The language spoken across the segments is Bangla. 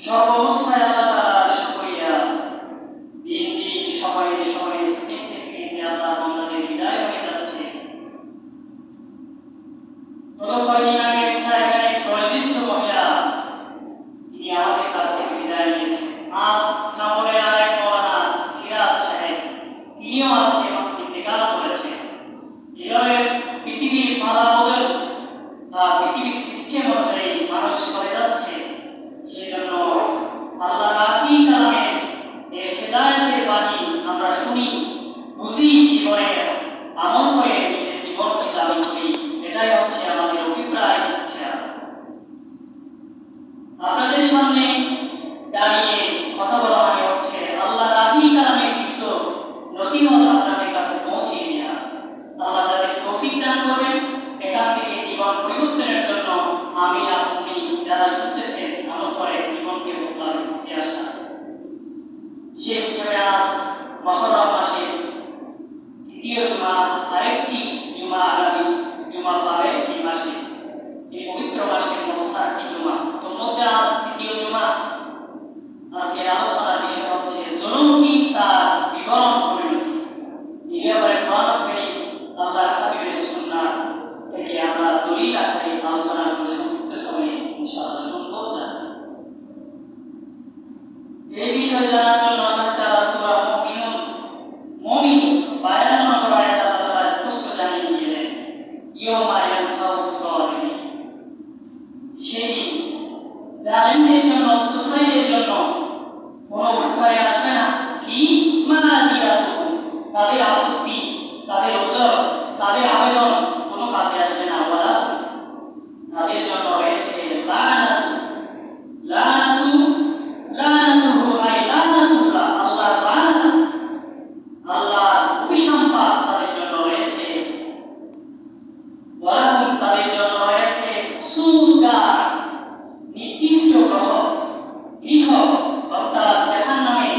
সর্বাবস্থায় আল্লাহ তাআলার শুকরিয়া। দিন দিন সময়ে সময়ে সেকেন্ডে সেকেন্ডে আল্লাহ বান্দাদের বিদায় হয়ে যাচ্ছে। গত কয়েকদিন আগে একটা এখানে বয়োজ্যেষ্ঠ মহিলা তিনি আমাদের কাছ থেকে বিদায় নিয়েছেন। আজ নম্বরের আরেক মৌলানা সিরাজ সাহেব তিনিও আজকে ইন্তেকাল করেছেন। এভাবে পৃথিবীর মালা বদল বা পৃথিবীর সিস্টেম অনুযায়ী মানুষ চলে যাচ্ছে। সেই জন্য আল্লাহ রাখি কালামের এই হেদায়েতের বাণী আমরা শুনি, বুঝি, জীবনে আমল করে নিজের জীবনকে দাবি করি। এটাই হচ্ছে আমাদের অভিপ্রায়। ইচ্ছা আপনাদের সামনে দাঁড়িয়ে কথা বলা মানে হচ্ছে আল্লাহ রাখি কালামের কিছু নসিহত আপনাদের কাছে পৌঁছে দেওয়া। আল্লাহ যাদের তৌফিক দান করবেন এখান থেকে জীবন পরিবর্তনের জন্য আমি আপনি যারা শুনতেছেন আমল করে জীবনকে বদলানোর দিকে আসা। সে হিসেবে আজ মহরম মাসের দ্বিতীয় জুমা, আরেকটি জুমা আগামী জুমা পাবে এই মাসে, এই পবিত্র মাসের মধ্যে 4টি জুমা। তো মধ্যে আজ দ্বিতীয় জুমা। আজকের আলোচনার বিষয় হচ্ছে জুলুম কি তার বিবরণ পরিণতি। এই ব্যাপারে কোরআন কারীম আল্লাহ হাবিবের সুন্নাহ থেকে আমরা দলিল আকারে আলোচনা করে সংক্ষিপ্ত সময়ে ইনশাআল্লাহ শুনবো। এই বিষয়ে জানার জন্য আল্লাহ তাআলা সূরা মুমিনুন 52 নম্বর আয়াতে আল্লাহ তাআলা স্পষ্ট জানিয়ে দিলেন, ইয়াউমা ইয়ানফাউস সালিমিন। সেদিন জালিমদের জন্য, অত্যাচারীদের জন্য কোনো উপকারে আসবে না। কি মানাদিয়াতুহুম, তাদের আপত্তি, তাদের অজর, তাদের আবেদন কোনো কাজে আসবে না। ওয়ালা তাদের জন্য রয়েছে লানাতু, লানাতু, লানাতুহু আই লানাতুল্লাহ, আল্লাহর লানাত, আল্লাহর অভিসম্পাত তাদের জন্য রয়েছে। ওয়ালাহুম তাদের জন্য রয়েছে সুদার, নির্দিষ্ট গৃহ অর্থাৎ জাহান্নামে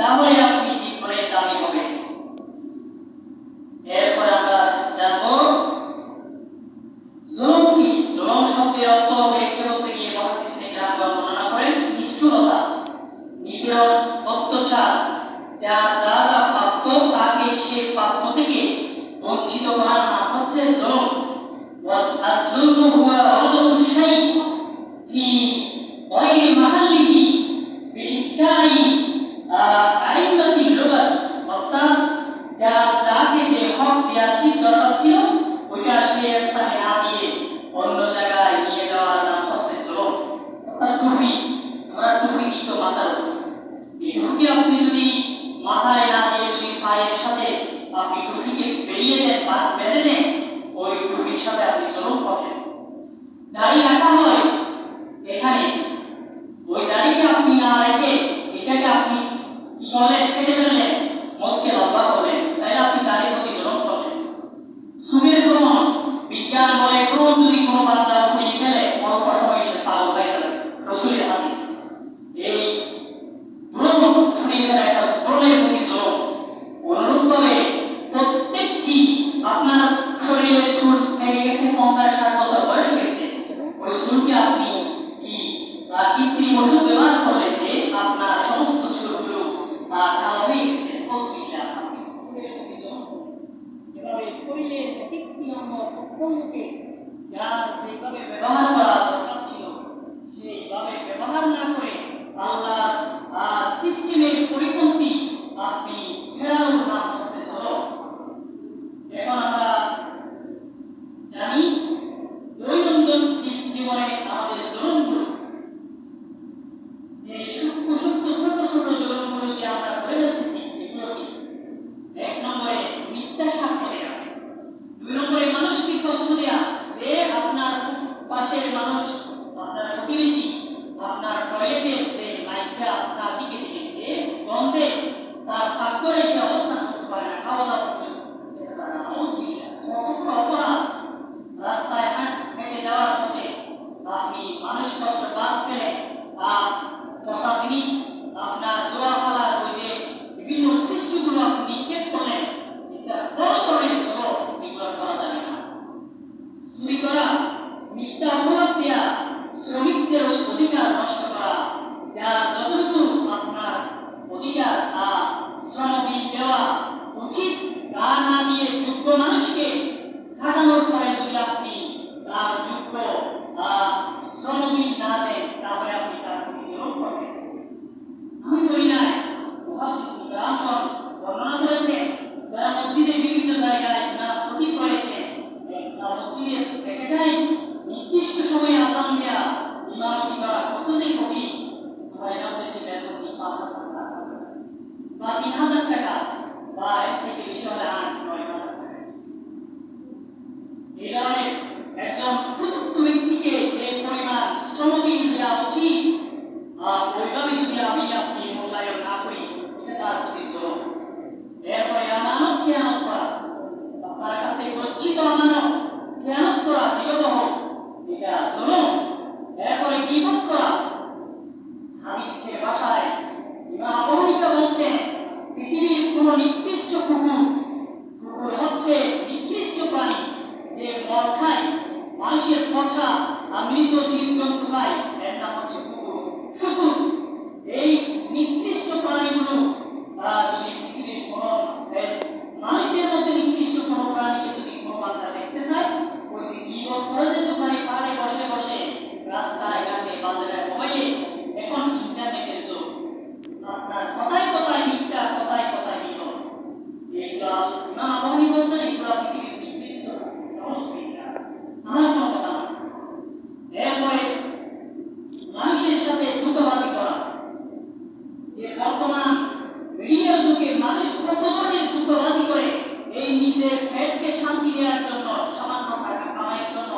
তাহলে আপনি জীবনে দামি হবেন। এরপর আমরা জানবো জুলুম কি। জুলুম শব্দের অর্থ ব্যাখ্যা করতে গিয়ে মহাদিস থেকে আমরা বর্ণনা করেন নিষ্ঠুরতা, নিপীড়ন, অত্যাচার, যা যা যা প্রাপ্য তাকে সে প্রাপ্য থেকে বঞ্চিত করার নাম হচ্ছে জুলুম। والظلم هو وضع الشيء في غير محله بإنكار أئمة اللغة অর্থাৎ যাকে যে হক দেওয়া দরকার ছিল ওইটা সে স্থানে না দিয়ে অন্য জায়গায় নিয়ে যাওয়ার নাম হচ্ছে জুলুম। অর্থাৎ টুপি, আমরা টুপি দিত মাথার উপর, এই টুপি আপনি যদি মাথায় না দিয়ে যদি পায়ের সাথে আপনি টুপিকে বেরিয়ে দেন বা বেঁধে দেন, ওই টুপির সাথে আপনি জুলুম করেন। দাড়ি রাখা হয় এখানে, ওই দাড়িকে আপনি না রেখে এটাকে আপনি কি করলেন, ছেড়ে ফেললেন, মোচকে লম্বা করলেন, তাই আপনি দাড়ির প্রতি জুলুম করলেন। সুদের গ্রহণ, বিজ্ঞান বলে ক্রোধ যদি কোনো বান্দা ছড়িয়ে ফেলে অল্প সময় সে পাগল হয়ে যাবে। রসুলের হাদিস এই জুলুম ছড়িয়ে ফেলা একটা ক্রোধের প্রতি জুলুম। অনুরূপভাবে প্রত্যেকটি আপনার শরীরে চুল ভেঙে গেছে, 50-60 বছর বয়স হয়েছে, ওই চুলকে আপনি কি কৃত্রিম ওষুধ ব্যবহার করলে যে আপনার সমস্ত চুলগুলো কালো হয়ে গেছে, এভাবে শরীরের প্রত্যেকটি অঙ্গ প্রত্যঙ্গকে যার যেভাবে ব্যবহার করা দরকার ছিল সেইভাবে ব্যবহার না করে আল্লাহ সিস্টেমের পরিপন্থী আপনি ফেরানোর নাম হচ্ছে জুলুম। এখন আমরা জানি দৈনন্দিন জীবনে আমাদের জুলুমগুলো, যে সূক্ষ্ম সূক্ষ্ম ছোট ছোট জুলুমগুলো যে আমরা করে যাচ্ছি, এগুলো কি? 1 নম্বরে মিথ্যা সাক্ষ্য দেওয়া, 2 নম্বরে মানুষকে কষ্ট দেওয়া, যে আপনার পাশের মানুষ, আপনার প্রতিবেশী, আপনার টয়লেটের যে লাইটটা তার দিকে যে গন্ধে তার পাক করে সে অবস্থান করতে পারে না, খাওয়া দাওয়া করতে পারে না, অপরাধ। রাস্তায় হেঁটে যাওয়ার পথে আপনি মানুষ কষ্ট বাদ ফেলে কথা জিনিস আপনার দোয়া ফেলার ওই যে বিভিন্ন সৃষ্টিগুলো আপনি নিক্ষেপ করলেন, এটা বড় ধরনের জুলুম, এগুলো করা যাবে না। চুরি করা, মিথ্যা অপবাদ দেওয়া, শ্রমিকদের অধিকার নষ্ট করা, যা যতটুকু আপনার অধিকার তা শ্রমবিল দেওয়া উচিত তা না দিয়ে যোগ্য মানুষকে খাটানোর পরে যদি আপনি তার যোগ্য শ্রমবিল না দেন, তাহলে আপনি তার প্রতি জুলুম করবেন। আমি বলি নাই, মুহাদ্দিস কিরামগণ বর্ণনা করেছেন, যারা মসজিদে বিভিন্ন জায়গায় ক্ষতি করেছে, মসজিদে দেখে যায় নির্দিষ্ট সময়ে আযান দেওয়া, ইমামতি করা কত যে ক্ষতি, ভাইরাদের যে বেতন 5,000 টাকা বা 3,000 টাকা বা এর থেকে বেশি হলে 8-9,000 টাকা। এই ধরনের একজন প্রযুক্ত ব্যক্তিকে যে পরিমাণ শ্রমবিল দেওয়া উচিত, ওইভাবে যদি আপনি মূল্যায়ন না করি, এটা তার প্রতি জুলুম। এরপরে আমানত খেয়ানত করা, আপনার কাছে গচ্ছিত আমানত খেয়ানত করা, বিগত এটা জুলুম। এরপরে গীবত করা, হাদিসের ভাষায় ইমাম আবু হানিফা বলছেন, পৃথিবীর কোন নিকৃষ্ট কুকুর হচ্ছে নিকৃষ্ট প্রাণী যে মদ খায়, মানুষের পচা মৃত জীবজন্তু খায়, এর নাম হচ্ছে কুকুর। শুকুর এই নিকৃষ্ট প্রাণীগুলো যদি পৃথিবীর কোন মানুষের মধ্যে নিকৃষ্ট কোন প্রাণীকে যদি কোনো বান্দা দেখতে চায়, ওই যে গীবত করে যে দোকানে পাড়ে বসে বসে রাস্তায় ঘাটে বাজারে মোবাইলে, এখন ইন্টারনেটের যুগ, আপনার কথায় কথায় মিথ্যা, কথায় কথায় গীবত, এগুলো ইমাম আবু হানিফা বলছেন এগুলো পৃথিবীর নিকৃষ্ট সংস্কৃতি, আমার কোনো কথা না। এরপরে মানুষের সাথে দ্রুতবাদী করা, যে বর্তমান মিডিয়ার যুগে মানুষ কত ধরনের দ্রুতবাদী করে, এই নিজের পেটকে শান্তি দেওয়ার জন্য, সামান্য টাকা কামাইয়ের জন্য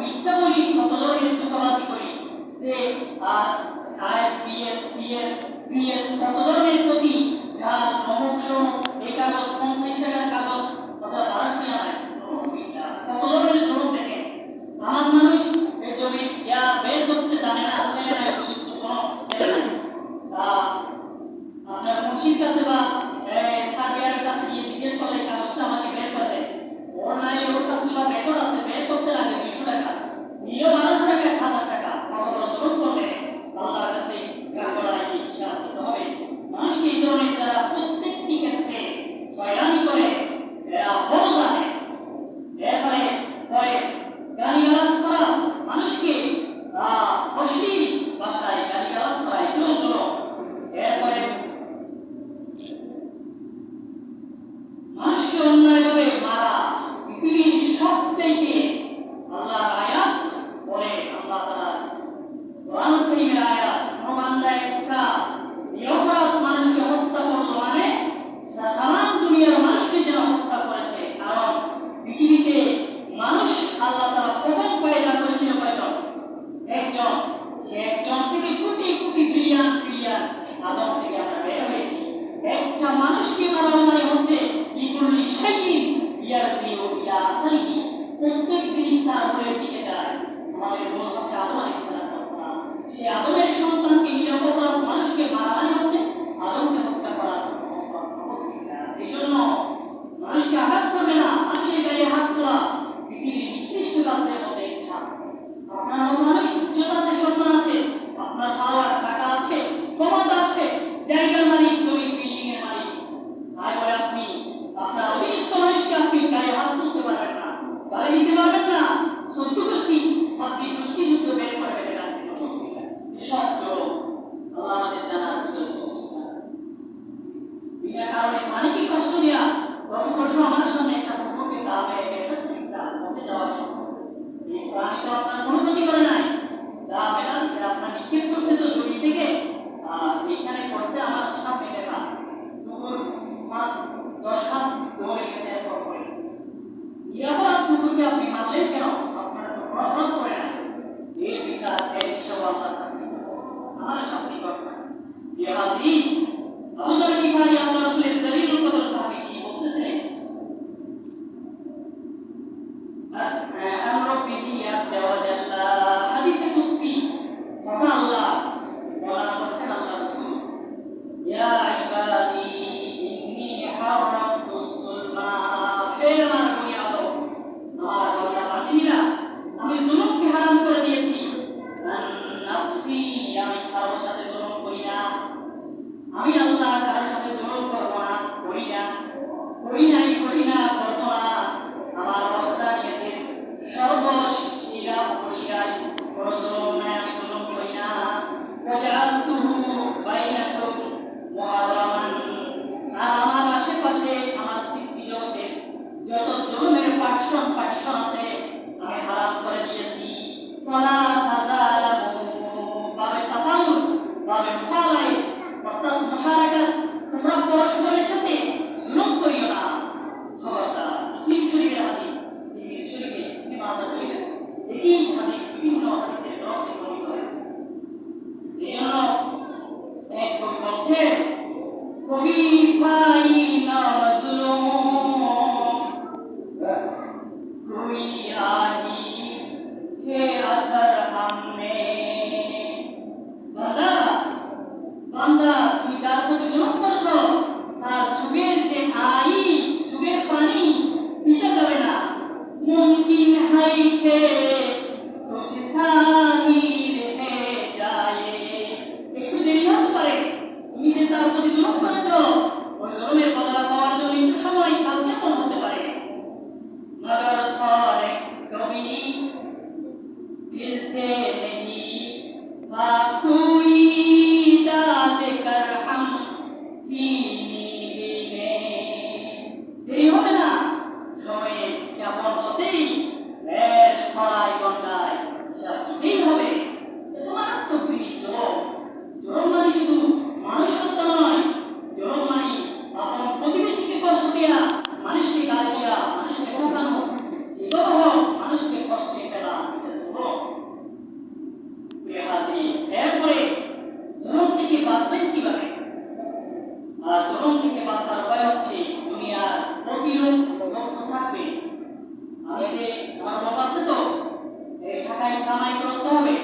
মিথ্যা বলি, কত ধরনের দ্রুতবাদী করি, যে বিএস কত ধরনের প্রতি, যা অমুক এই কাগজ 50 টাকার কাগজ কত মানুষ নিয়ে আয়, কত ধরনের জরুর দেখে আমার মানুষ এই জমি বের করতে জানে না, ছেলে না উপযুক্ত কোনো আপনার পুলিশের কাছে বা সার্বিয়ার কাছে গিয়ে জিজ্ঞেস করলে কাগজটা আমাকে বের করে দেয়। ওর নাই ওর কাছে সব রেকর্ড আছে, বের করতে লাগে 200 টাকা, নিয়েও 1200 টাকা 1000 টাকা। কত জরুর করলে আল্লাহর কাছে গাগড়ায় বিশ্বাস দিতে হবে। মানুষকে এই ধরনের যারা প্রত্যেকটি ক্ষেত্রে হয়রানি করে এরা বড় জানে, এরপরে হয় গালিগালাজ করা, মানুষকে অশ্লীল ভাষায় গালিগালাজ করা, এগুলো চলো। এরপরে মানুষকে অন্যায়ভাবে মারা, পৃথিবীর সবচাইতে আল্লাহর আয়াত বলে, আল্লাহ তাআলা কোরআন কারীমের আয়াত, কোন বান্দা একটা নিরপরাধ মানুষকে হত্যা করলো মানে তামাম দুনিয়ার মানুষকে যেন হত্যা করেছে। কারণ পৃথিবীতে মানুষ আল্লাহ তাআলা প্রথম পয়দা করেছিল কয়জন? একজন। সে একজন থেকে কোটি কোটি বিলিয়ন ট্রিলিয়ন আদম থেকে আমরা বের হয়েছি। একটা মানুষকে মারা মানে হচ্ছে লিকুল্লি শাইইন ইয়ারজিউ ইলা আসলিহি, প্রত্যেক জিনিস তার মূলের দিকে যায়। আমাদের মূল হচ্ছে আদম আলাইহিস সালাম। সে আদমের সন্তানকে নিরপরাধ মানুষকে মারা মানে হচ্ছে আদমকে হত্যা করা। এই জন্য মানুষকে আঘাত করবে না, মানুষের গায়ে হাত তোলা পৃথিবীর নিকৃষ্ট কাজের মধ্যে একটা। আপনার মতো মানুষ উচ্চতাতে সম্মান আছে, আপনার পাওয়ার টাকা আছে, ক্ষমতা আছে, জায়গার মালিক, জমি বিল্ডিং এর মালিক, তারপরে আপনি আপনার অভিষ্ট মানুষকে আপনি গায়ে হাত তুলতে পারবেন না, গাড়ি দিতে পারবেন না, 14 গোষ্ঠী 26 গোষ্ঠী যুদ্ধ বের করে দেবেন আপনি। সব জড়। আল্লাহ আমাদের জানার বিনা কারণে মালিককে কষ্ট দেওয়া। গত বছর আমার সামনে একটা প্রশ্নকে দাবে একটা চিন্তা মধ্যে যাওয়ার সময় এই প্রাণী তো আপনার কোনো ক্ষতি করে নাই, যা বেড়া আপনার নিক্ষেপ করছে তো জমি থেকে, এইখানে করছে আমার সামনে দেখা কুকুর 5-10 হাত দৌড়ে গেছে, এরপর পড়ে গেছে। নিরাপদ কুকুরকে আপনি মারলেন কেন? আপনার তো প্রভাব করে না। এই বিচার এই সব আপনার কাছে আমার সামনে কথা যে হাদিস আবু যর গিফারি আল্লাহ রাসূলের দলিলুল কদর সাহাবী কি বলতেছেন? আমর বিহি আজ্জা ওয়া জাল্লা, হাদিসে কুদসি। তখন আল্লাহ বলা করছেন, আল্লাহ রাসূল, ইয়া ইবাদি ইন্নী হারামতু যুলমা, হে আমার বনি আদম, আমার বান্দা বান্দিরা, আমি জুলুমকে হারাম করে দিয়েছি। নাফসি, আমি কারোর সাথে জুলুম করি না। আমি আল্লাহ কারোর সাথে জুলুম করব না, করি না, করি নাই, করি না, করব না। আমার ওয়াহদানিয়তের সর্বশক্তিরা বসিয়ায় কোন জুলুম নাই, আমি জুলুম করি না। ওয়াজআলতুহু বাইনাকুম মুহাররামান, আর আমার আশেপাশে আমার সৃষ্টি জগতে যত জুলুমের পার্টিশন আছে আমি হারাম করে দিয়েছি। ওয়ালা তাযালামু, বাবে তাফাউল, বাবে মুফালাই, অর্থাৎ মুশারাকাত, তোমরা পরস্পরের সাথে জুলুম করিও না। খবরদার। মুসলিম শরীফের হাদিস, তিরমিজি শরীফে, ইবনে মাজাহ শরীফে একই হাদিস বিভিন্ন হাদিসের গ্রন্থে বর্ণিত হয়েছে। এজন্য এক কবি বলছেন, কবি ভাই না জুলুম कोई आही के अजर हमने, বান্দা বান্দা তুমি যার প্রতি জুলুম করছো তার যুগের যে যুগের পানি নিতে যাবে না। মুমকিন হাই কে কুছ তাহির হে যায়, একটু দেরি হতে পারে, তুমি যে তার প্রতি জুলুম করেছো ওই জুলুমের বদলা পাওয়ার জন্য একটু সময় কালকে মনে হতে পারে। मगर थोड़े कभी गिरते नहीं, कोई दाद कर हम की देरी হবে না, সময়ে কেমন হতেই বেশ খরায় গন্ডায় দিতেই হবে। তোমার তো তিনি জোরম মানে শুধু মানুষ হত্যা নয়, জোরম মানে আপনার প্রতিবেশীকে কষ্ট দেয়া, মানুষকে গালি দেয়া, মানুষকে ঠকানো, যেভাবে হোক মানুষকে কষ্টে ফেলা, এটা জুলুম। এরপরে জুলুম থেকে বাঁচবেন কিভাবে? আর জুলুম থেকে বাঁচার উপায় হচ্ছে দুনিয়ার প্রতিরোধ বস্তু থাকবে। আমি যে আমার লোক আছে তো এই টাকায় কামাই করতে হবে,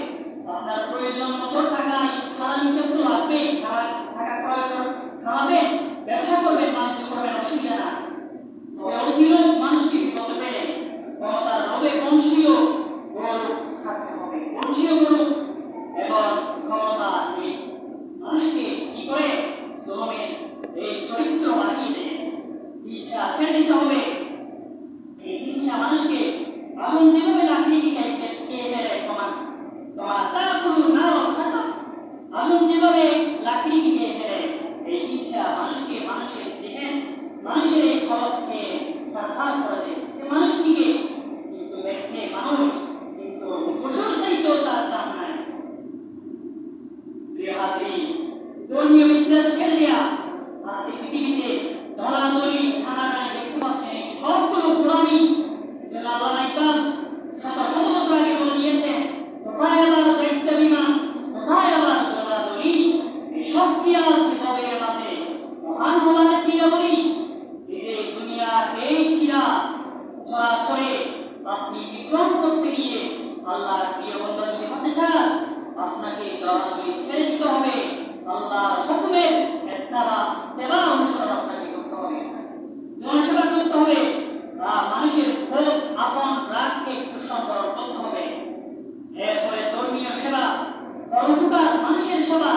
আপনার প্রয়োজন মতো টাকায় খাওয়া নিতে লাগবে, টাকা ক্রয় খাওয়াবেন, বাহাদুরি ছেড়ে দিতে হবে, আল্লাহর হুকুমের সেবা অনুসরণ আপনাকে করতে হবে, জনসেবা করতে হবে, মানুষের ক্ষোভ আপন রাগকে একটু সম্বরণ করতে হবে। এরপরে ধর্মীয় সেবা, পরোপকার, মানুষের সেবা,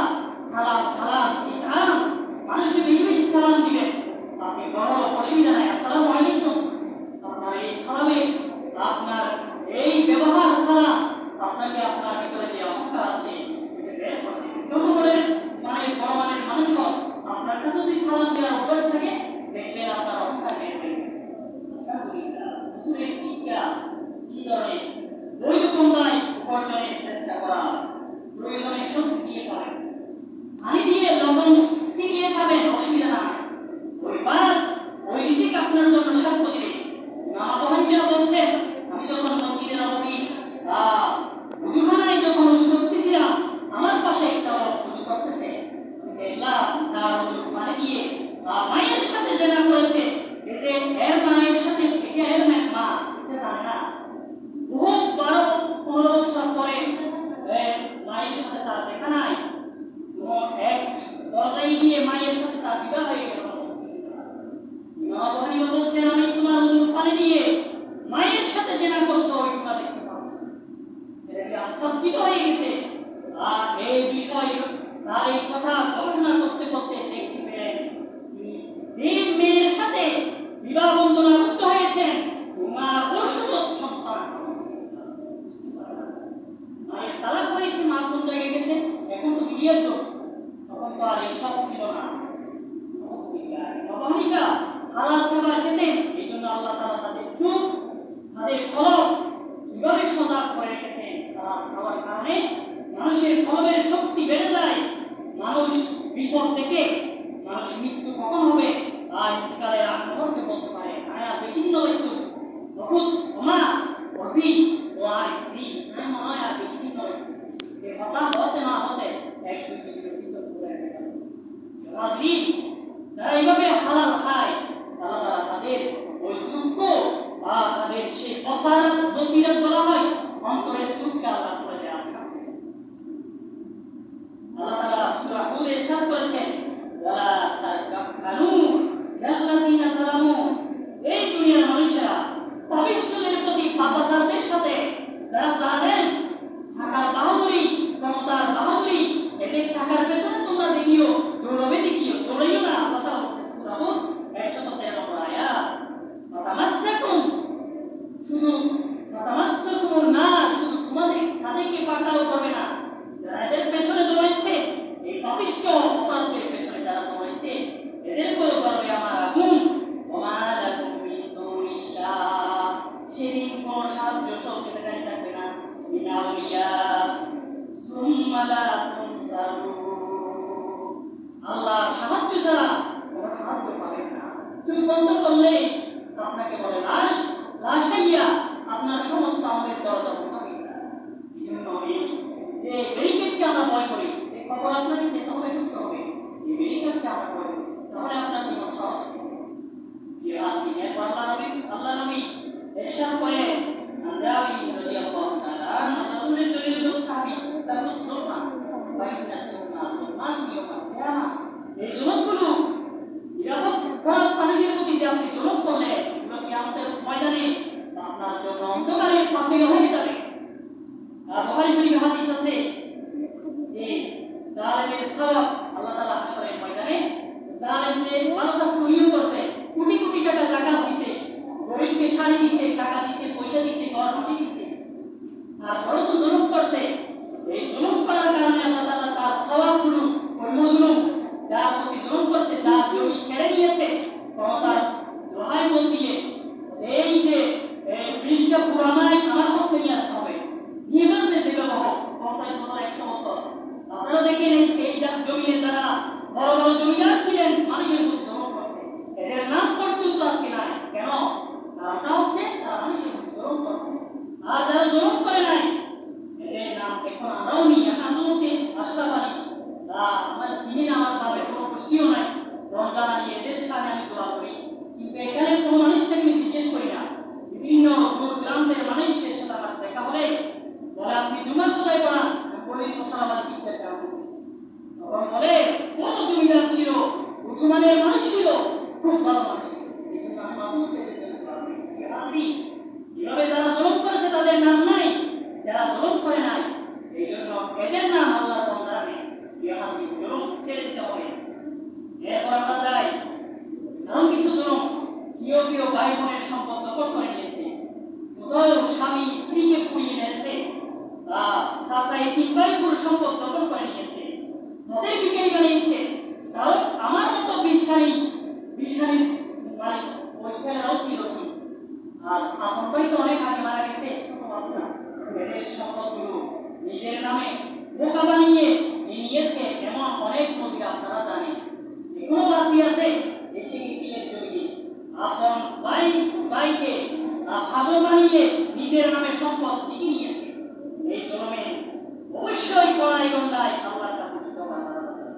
সালাম কালাম ইকরাম, মানুষকে বেশি বেশি সালাম দিবেন। আপনি বড় অসুবিধা নাই, আসসালামু আলাইকুম, আপনার এই সালামে আপনার এই ব্যবহার সালাম আপনাকে আপনার ভিতরে যে অহংকার আছে এটা বের করে দেবে। যত বড় মানে বড় মানের মানুষও আপনার কাছে যদি সালাম দেওয়ার অভ্যাস থাকে দেখবেন আপনার অহংকার বের হয়ে গেছে। আলহামদুলিল্লাহ, রসুলের শিক্ষা কি ধরনের বৈধ পন্থায় উপার্জনের চেষ্টা করা, প্রয়োজনে শক্তি দিয়ে খাবেন, পানি দিয়ে লবণ ছিটিয়ে খাবেন, অসুবিধা নাই, ওই বাদ ওই রিজিক আপনার জন্য সাধ্য দিবে। ইমাম আবু হানিফা বলছেন, আমি যখন মসজিদে নববী উযুখানায় যখন উযু করতেছিলাম, আমার পাশে একটা উযু করতেছে, দেখলাম তার উযু পানি দিয়ে মায়ের সাথে জেনা করেছে। এতে এর মায়ের সাথে এটা এর মা এটা জানে না, বহু 12-15 বছর পরে মায়ের সাথে তার দেখা নাই, এক দরজায় গিয়ে মায়ের সাথে তার বিবাহ হয়ে গেল। ইমাম আবু হানিফা বলছেন, আমি তোমার উযুর পানি দিয়ে মায়ের সাথে জেনা করছো, ওইটা দেখতে পাচ্ছি। ছেলেটি আচ্ছাদিত হয়ে গেছে। আর এই বিষয়ে তার এই কথা গবেষণা করতে করতে দেখতে পেলেন যে মেয়ের সাথে বিবাহ বন্ধনে আবদ্ধ হয়েছেন তোমার অসুযোগ সন্তান, মায়ের তালাক হয়েছে, মা কোন জায়গায় গেছে, এখন তো বিয়ের যোগ, তখন তো আর এইসব ছিল না। নবহানিকা হালাল খাবার খেতেন, এই জন্য আল্লাহ তাআলা তাদের চোখ, তাদের কলব কিভাবে সজাগ করে রেখেছেন। তারা খাওয়ার কারণে মানুষের কলবের শক্তি বেড়ে যায়, মানুষ বিপদ থেকে, মানুষ মৃত্যু কখন হবে তা ইন্তেকালের আগ মুহূর্তে বলতে পারে। আয়া বেশি দিন হয়েছে বহুত ওমা ওসি ও আর স্ত্রী আমি মনে হয় আর বেশি দিন হয়েছে, এ হঠাৎ হতে না হতে 1-2 দিনের ভিতর পুরো গেল। যারা এইভাবে হালাল খায় তারা তাদের ওই সূক্ষ্ম বা তাদের সেই অসার বসিরত বলা হয়, অন্তরের চুপকে আল্লাহ করে দেয়। আল্লাহ তাআলা সূরা হুদে ইরশাদ করেছেন, ওয়ালা তাকাফালু ইয়াল্লাযিনা সালামু, এই দুনিয়ার মানুষেরা পাপিষ্ঠদের প্রতি পাপাচারদের সাথে যারা জানেন টাকার বাহাদুরি, ক্ষমতার বাহাদুরি, এদের টাকার পেছনে তোমরা দেখিও, দৌড়বে দেখিও, দৌড়াইও না। কথা হচ্ছে সূরা হুদ 113 নম্বর আয়াত। ফাতামাসসাকুম, শুধু ফাতামাসসাকুম না, শুধু তাদেরকে পাকড়াও করবে না, যারা এদের পেছনে দৌড়াচ্ছে, এই পাপিষ্ঠ অপরাধের পেছনে যারা দৌড়াচ্ছে এদেরকেও করবে আমার আগুন। ওমা লাকুম মিন দুনিল্লাহ, সেদিন কোন সাহায্য সহযোগিতা থাকবে না। মিন আউলিয়া সুম্মা লা তুনসারুন, আল্লাহর সাহায্য ছাড়া কোনো সাহায্য পাবেন না। চোখ বন্ধ করলে আপনাকে বলে লাশাইয়া আপনার সমস্ত আমাদের দরজা বন্ধ হয়ে যায়। এই জন্য এই যে ব্যারিকেডকে আমরা ভয় করি, এই খবর আপনাকে যেতে হবে, ঢুকতে হবে, এই ব্যারিকেডকে আমরা ভয় করি, তাহলে আপনার জীবন সহজ হবে। আল্লাহ নবী ইরশাদ করেন, আনজাবি রাদিয়াল্লাহু তাআলা আনহু, রাসূলের জলিল সাহাবী তার সুলমান বাইনা সুলমান ইয়াউমাল কিয়ামা, এই জুলুমগুলো নিরাপদ খরচ মানুষের প্রতি যে আপনি জুলুম করলেন, এগুলো কিয়ামতের ময়দানে আপনার জন্য অন্ধকারে পাথর হয়ে যাবে। বুখারী শরীফে হাদিস আছে যে জালেমের সওয়াব আল্লাহ তাআলা হাশরের ময়দানে, জালেম যে ভালো কাজ করিও করছে, কোটি কোটি টাকা যাকাত দিছে, গরিবকে শাড়ি দিছে, টাকা দিছে, পয়সা দিছে, ঘর মাটি দিছে, আর বড় তো জুলুম করছে। এই জুলুম করার কারণে আল্লাহ তাআলা তার সওয়াবগুলো, অন্য জুলুম যার প্রতি জুলুম করছে, যার জমি কেড়ে নিয়েছে, ক্ষমতার দোহাই বল দিয়ে এই যে ব্রিজটা পুরানায় আমার হস্তে নিয়ে আসতে হবে, নিয়ে ফেলছে সেগুলো পঞ্চায়েত 100 বছর। আপনারা দেখেন এই জমিনে যারা বড় বড় জমিদার ছিলেন, মানুষের প্রতি জুলুম করছে, এদের নাম পর্যন্ত আজকে নাই। কেন? কারণটা হচ্ছে তারা মানুষের প্রতি জুলুম করছে। আর যারা জুলুম করে নাই এদের নাম এখন আমরাও নিই। আমাকে আশরাফ আলী আমার চিনি না, আমার ভাবে কোনো গোষ্ঠীও নাই, রমজান আলী এদের সামনে আমি দোয়া করি, কিন্তু এখানে কোনো মানুষকে আমি জিজ্ঞেস করি না। বিভিন্ন গ্রামের মানুষের সাথে আমার দেখা হলে বলে, আপনি জুমা কোথায় পড়ান? বলি মুসলমান শিক্ষা গুণমানের মানুষ ছিল, খুব ভালো মানুষ। এই জন্য আমি মাসুদকে আপনি এভাবে যারা জলম করেছে তাদের নাম নাই, যারা জলম করে নাই এই জন্য এদের নাম আল্লাহ বন্দারে ইয়াহাদি জলম ছেড়ে দিতে হবে। এরপর আমরা যাই এমন কিছু জলম, কেউ ভাই বোনের সম্পদ দখল করে নিয়েছে, কোথাও স্বামী স্ত্রীকে পুড়িয়ে মেরেছে, চাচা এই তিন ভাই পুরো সম্পদ দখল করে নিয়েছে, হাতের বিক্রি বানিয়েছে। কারণ আমার মতো বিষখানি মালিক ওই ছেলেরাও ছিল কি, আর আমার ভাই তো অনেক আগে মারা গেছে, ছোট বাচ্চা, এদের সম্পদগুলো নিজের নামে বোকা বানিয়ে নিয়েছে, এমন অনেক নদী আপনারা জানেন। এখনো বাঁচি আছে এসে বিয়ের জমি আপন ভাইকে ভালো বানিয়ে নিজের নামে সম্পদ দিকে নিয়েছে। এই জন্মে অবশ্যই কড়াই গন্ডায় আল্লাহর কাছে জমা করা যাবে।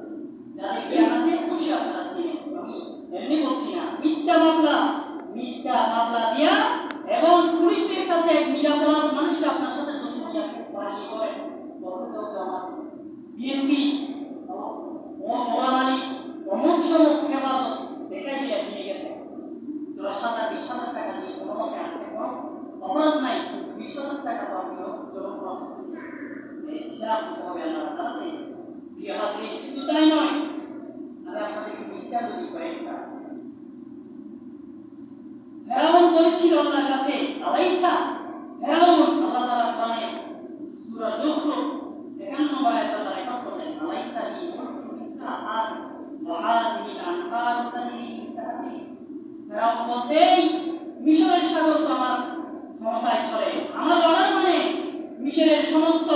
যাদের জ্ঞান আছে অবশ্যই আপনারা চিনেন, আমি এমনি বলছি না। মিথ্যা মামলা দিয়া এবং পুলিশের কাছে নিরাপরাধ মানুষকে আপনার সাথে দুশ্মনী আছে বানিয়ে করে বসেও জমা বিএনপি মৌলামানি অমুক সমুক হেফাজত দেখাই দিয়ে নিয়ে গেছে 10,000 20,000 টাকা দিয়ে কোনো মতে আসতে কোনো অপরাধ নাই, কিন্তু 20,000 টাকা তো আপনিও জনপ্রত হিসাব দিতে হবে আল্লাহ তাআলাকে। প্রিয় হাজরিন, শুধু তাই নয়, আমি আপনাদেরকে মিথ্যা যদি কয়েকটা ফেরাউন বলেছিল আল্লাহর কাছে, আলাইসা ফেরাউন আল্লাহ তাআলা কোরআনে সূরা যুখরুফ 51 আয়াত আল্লাহ রেকর্ড করেন, আলাইসা লি মুলকু মিসরা আর ওয়া হাযিহি আনহারু তাজরি মিন তাহতি। ফেরাউন বলছে মিশরের সাগর তো আমার ক্ষমতায় চলে, আমার অর্ডার মানে মিশরের সমস্ত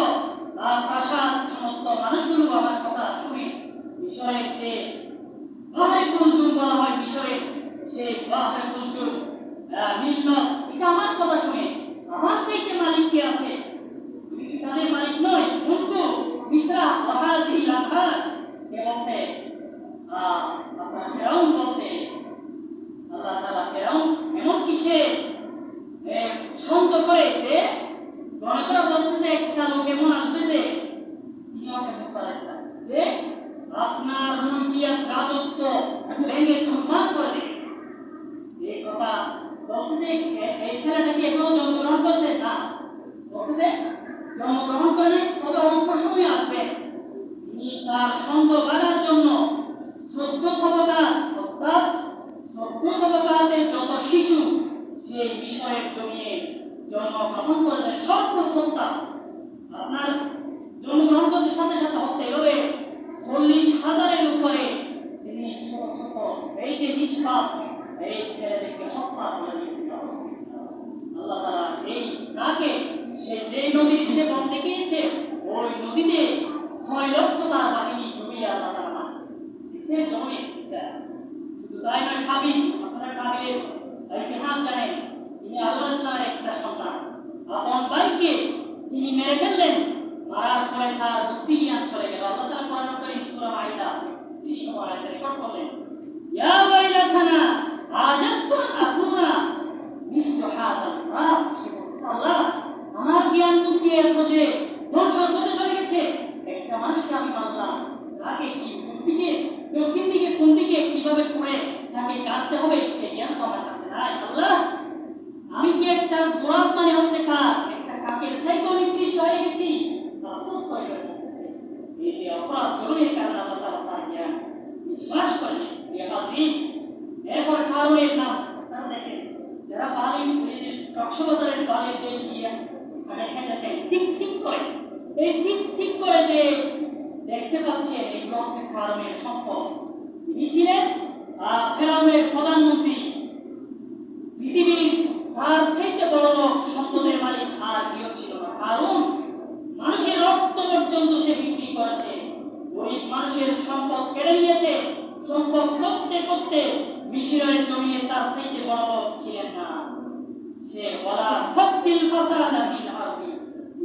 প্রাসাদ সমস্ত মানুষগুলো আমার কথা শুনে মিশরের যে বাহরে কুলজুম বলা হয়, মিশরের সেই বাহরে কুলজুম মিল্লত, এটা আমার কথা শুনে আমার চাইতে মালিক কে আছে? তুমি কি তাদের মালিক নয়? মুলকু মিসরা ওয়া হাযিহি আনহার কে বলছে? আপনার ফেরাউন বলছে। আল্লাহ তাআলা ফেরাউন এমনকি সে শান্ত করে যে গণতন্ত্র বলছে যে একটা লোক এমন আসবে যে তিনি হচ্ছে মুসা আলাইহিস সালাম, যে আপনার মুলকিয়াত রাজত্ব ভেঙে চুরমার করে দেবে। এই কথা বলছে যে এই ছেলেটা কি এখনো জন্মগ্রহণ করছে না, বলছে যে জন্মগ্রহণ করে তবে অল্প সময় আসবে, তিনি তার সঙ্গ বাড়ার জন্য 14 তবকাত অর্থাৎ 14 তবকাতের যত শিশু সেই বিষয়ের জমিয়ে জন্মগ্রহণ করলে সব হত্যা আপনার জন্মগ্রহণ করতে সাথে সাথে হত্যা এভাবে 40,000-এর উপরে তিনি ছোট ছোট এই যে নিষ্পাপ এই ছেলেদেরকে হত্যা করে দিয়েছিল। আল্লাহ তাআলা এই তাকে সে যে নদীর সে বন্ধে গিয়েছে ওই নদীতে 6 লক্ষ তার বাহিনী ডুবিয়ে আল্লাহ তাআলা মারছে। জমে শুধু তাই নয়, কাবিল, আপনারা কাবিলের ইতিহাস জানেন, তিনি আদম আলাইহিস সালামের একটা সন্তান, আপন ভাইকে তিনি মেরে ফেললেন, মারার পরে তার বুদ্ধি জ্ঞান চলে গেল। আল্লাহ তাআলা কোরআন কারীম সূরা মাইদা 30 নম্বর আয়াতে রেকর্ড করলেন, ইয়া ওয়াইলাতানা আজাসতু আকুনা মিসলু হাযাল রাব। আল্লাহ আমার জ্ঞান বুদ্ধি এত যে ধ্বংসের পথে চলে গেছে, একটা মানুষকে আমি মারলাম, তাকে কি বুদ্ধিকে দক্ষিণ দিকে কোন দিকে কিভাবে করে তাকে কাটতে হবে এই জ্ঞান তো আমার কাছে নাই। আল্লাহ আমি কি একটা গোলাপ মানে হচ্ছে একটা কাকের সাইকেল নিকৃষ্ট হয়ে গেছি, আফসোস করে বলতেছে এই যে অপরাধ জরুরের কারণে আল্লাহ তাআলা তার জ্ঞান বিশ্বাস করে হাজরিন। এরপর কারণের নাম আপনারা দেখেন, যারা বালির কক্সবাজারের বালির দেশ দিয়ে মানে খেতেছেন চিক করে, এই চিক করে যে দেখতে পাচ্ছেন এগুলো হচ্ছে কারণের সম্পদ। তিনি ছিলেন ফেরাউনের প্রধানমন্ত্রী, পৃথিবীর তার চাইতে বড় লোক, সম্পদের মালিক আর কেউ ছিল না। কারণ মানুষের রক্ত পর্যন্ত সে বিক্রি করেছে, গরিব মানুষের সম্পদ কেড়ে নিয়েছে, সম্পদ করতে করতে মিশরের জমিনে তার চাইতে বড় লোক ছিলেন না। সে বলা ফাতিল ফাসাদা ফিল আরদি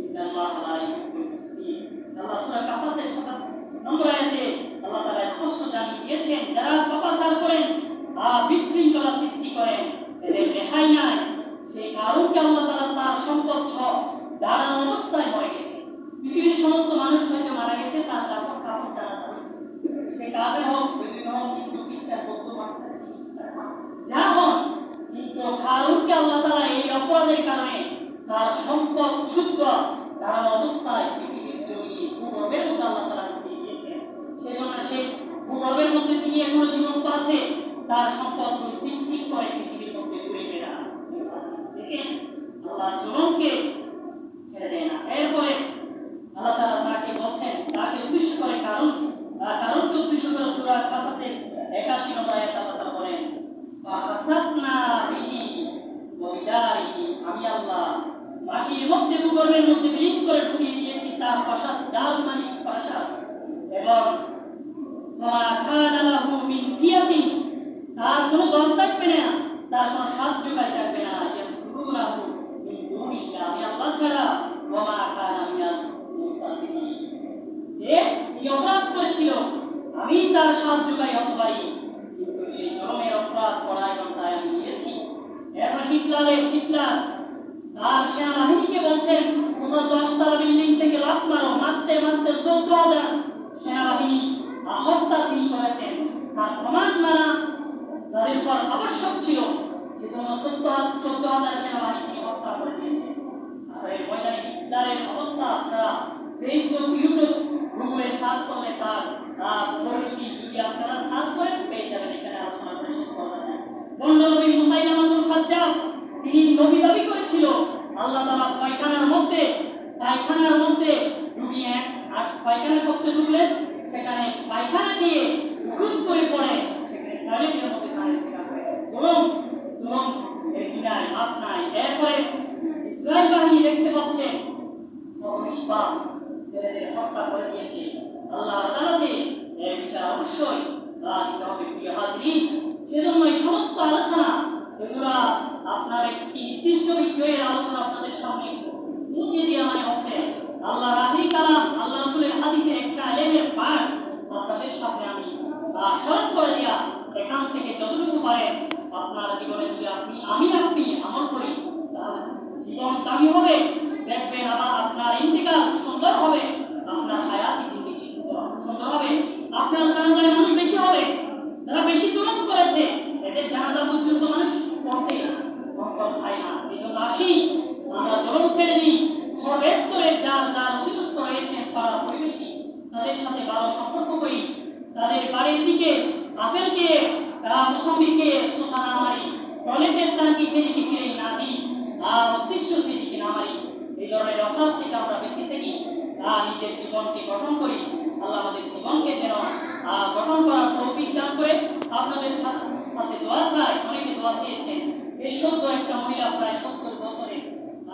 ইন্নাল্লাহা লা ইউহিব্বুল মুফসিদিন। আল্লাহ সূরা কাসাসের 7 নম্বর আয়াতে আল্লাহ তাআলা স্পষ্ট জানিয়ে দিয়েছেন, যারা পাপাচার করেন বিশৃঙ্খলা সৃষ্টি করেন এদের রেহাই নাই। সেই কারণকে আল্লাহ তাআলা তার সম্পদ সহ দাঁড়ানো অবস্থায় মরে গেছে। পৃথিবীর সমস্ত মানুষ হয়তো মারা গেছে, তার কাপড় জানা যাবে, সে কাফের হোক, বেদুইন হোক, হিন্দু খ্রিস্টান কারণকে আল্লাহ তাআলা এই অপরাধের কারণে তার সম্পদ শুদ্ধ তার অবস্থায় পৃথিবীর জমি ভূগর্ভের মধ্যে আল্লাহ তাআলা ঢুকিয়ে দিয়েছেন। সেজন্য সে ভূগর্ভের মধ্যে তিনি এখনো জীবন্ত আছে, তার সম্পদগুলো চিকচিক করে পৃথিবীর মধ্যে ঘুরে বেড়ায়। দেখেন আল্লাহ জনকে ছেড়ে দেয় না। এরপরে আল্লাহ তাআলা তাকে বলছেন, তাকে উদ্দেশ্য করে কারণকে উদ্দেশ্য করে সূরা কাসাসের ৮১ নম্বর আয়াতে আল্লাহ তাআলা বলেন, ফাখাসাফনা বিহি ওয়া বিদারিহি, আমি আল্লাহ মাটির মধ্যে ভূগর্ভের মধ্যে বিলীন করে ঢুকিয়ে দিয়েছি তার প্রাসাদ, ডাল মানিক প্রাসাদ, এবং ওয়া কানা লাহু মিন ফিয়াতিন, তার কোনো দল থাকবে না, তার কোনো সাহায্যকারী থাকবে না, ইয়ানসুরুনাহু মিন দুনিল্লাহ, আমি আল্লাহ ছাড়া, ওয়া মা কানা মিনাল মুনতাসিরিন, যে কি অপরাধ করেছিল আমি তার সাহায্যকারী হতে পারি, কিন্তু সেই জন্মের অপরাধ করার তাই আমি নিয়েছি। এরপর হিটলার তার সেনাবাহিনীকে বলছেন, তোমরা 10 তলা বিল্ডিং থেকে লাফ মারো, মারতে মারতে 14,000 সেনাবাহিনী হত্যা তিনি করেছেন। তার কমান্ড মানা যাদের পর আবশ্যক ছিল, সেজন্য 14,000 সেনাবাহিনী তিনি হত্যা করে দিয়েছেন। আসলে ময়দানে হিটলারের অবস্থা আপনারা ফেসবুক, ইউটিউব, গুগলে সার্চ করলে তার পরিণতি যদি আপনারা সার্চ করেন পেয়ে যাবেন। এখানে আলোচনা করে শেষ করা যায় না। বন্ধ নবী মুসাইলামাতুল কাজ্জাব, তিনি নবী দাবি করেছিল আল্লাহ তাআলা পায়খানার মধ্যে ঢুকিয়ে, আর পায়খানা করতে ঢুকলে সেখানে পায়খানা খেয়ে ফুট করে পড়ে, সেখানে টয়লেটের মধ্যে পানি ফেলা হয়। জুলুম এর কি নাই, মাপ নাই। এরপরে ইসরায়েল বাহিনী দেখতে পাচ্ছে নিষ্পাপ ছেলেদের হত্যা করে দিয়েছে। আল্লাহ আদালতে এর বিচার অবশ্যই দিতে হবে। প্রিয় হাজিরিন, সেজন্য এই সমস্ত আলোচনা এগুলো আপনার একটি নির্দিষ্ট বিষয়ের আলোচনা আপনাদের সামনে পৌঁছে দেওয়া মানে হচ্ছে আল্লাহর আখির কালাম, আল্লাহ রাসূলের হাদিসের একটা এলেমের পাঠ আপনাদের সামনে আমি স্মরণ করে দেওয়া। এখান থেকে যতটুকু পারেন আপনার জীবনে যদি আপনি আমল করি, তাহলে জীবন দামি হবে, দেখবেন আবার আপনার ইন্তেকাল সুন্দর হবে, আপনার হায়াতি জিন্দেগি সুন্দর হবে, আপনার জানাজায় মানুষ বেশি হবে। যারা বেশি জুলুম করেছে এদের জানাজা পর্যন্ত মানুষ পড়তে মক্কল চায় না। এই জন্য আসি আমরা জুলুম ছেড়ে দিই, সর্বস্তরে যার অধিকস্থ রয়েছেন পাড়া পরিবেশী তাদের সাথে ভালো সম্পর্ক করি, তাদের বাড়ির দিকে আপেলকে মুসম্বিকে শোষা না মারি, টয়লেটের টাঙ্কি সেদিকে ফিরে না দিই, অস্তিষ্ঠ সেদিকে না মারি। এই ধরনের অপরাধ থেকে আমরা বেঁচে থাকি, নিজের জীবনকে গঠন করি। আল্লাহ আমাদের জীবনকে যেন গঠন করার তৌফিক দান করে। আপনাদের সাথে দোয়া চাই, অনেকে দোয়া চেয়েছেন। এই সদ্য একটা মহিলা